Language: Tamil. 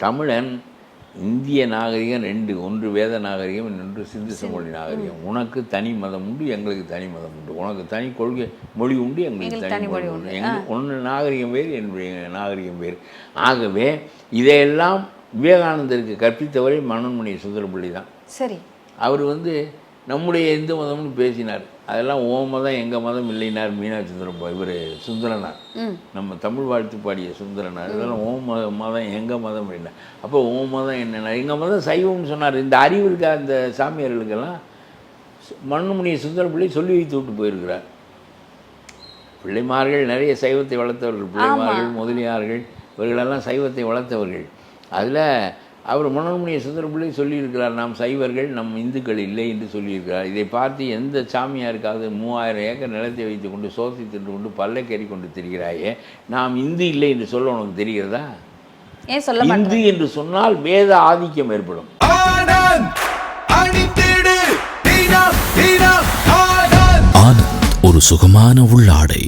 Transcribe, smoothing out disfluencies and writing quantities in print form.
தமிழன் இந்திய நாகரிகம் ரெண்டு, ஒன்று வேத நாகரிகம், இன்னொன்று சிந்து சமொழி நாகரிகம். உனக்கு தனி மதம் உண்டு, எங்களுக்கு தனி மதம் உண்டு. உனக்கு தனி கொள்கை மொழி உண்டு, எங்களுக்கு தனி மொழி உண்டு. ஒன்று நாகரிகம் வேறு, என்னுடைய நாகரிகம் வேறு. ஆகவே இதையெல்லாம் விவேகானந்தருக்கு கற்பித்தவரை மனோன்மணி சுந்தரம்பிள்ளை தான். சரி, அவர் நம்முடைய இந்து மதம்னு பேசினார். அதெல்லாம் ஓ மதம் எங்கள் மதம் இல்லைனார் மீனாட்சி சுந்தரம். இவர் சுந்தரனார், நம்ம தமிழ் வாழ்த்து பாடிய சுந்தரனார். இதெல்லாம் ஓ மதம் எங்கள் மதம் அப்படின்னா. அப்போ ஓ மதம் என்னென்னா எங்கள் மதம் சைவம்னு சொன்னார். இந்த அறிவு இருக்க அந்த சாமியார்களுக்கெல்லாம் மனோன்மணி சுந்தரம்பிள்ளை சொல்லி வைத்து விட்டு போயிருக்கிறார். பிள்ளைமார்கள் நிறைய சைவத்தை வளர்த்தவர்கள், பிள்ளைமார்கள் முதலியார்கள் இவர்களெல்லாம் சைவத்தை வளர்த்தவர்கள். அதில் அவர் மனோன்மணி சுந்தரம்பிள்ளை சொல்லியிருக்கிறார், நாம் சைவர்கள், நம் இந்துக்கள் இல்லை என்று சொல்லியிருக்கிறார். இதை பார்த்து எந்த சாமியாருக்காவது 3000 ஏக்கர் நிலத்தை வைத்து கொண்டு சோசி தின்று கொண்டு பல்லைக்கறி கொண்டு திரிகிறாயே, நாம் இந்து இல்லை என்று சொல்ல உனக்கு தெரிகிறதா? இந்து என்று சொன்னால் வேத ஆதிக்கம் ஏற்படும். ஆனந்த், ஒரு சுகமான உள்ளாடை.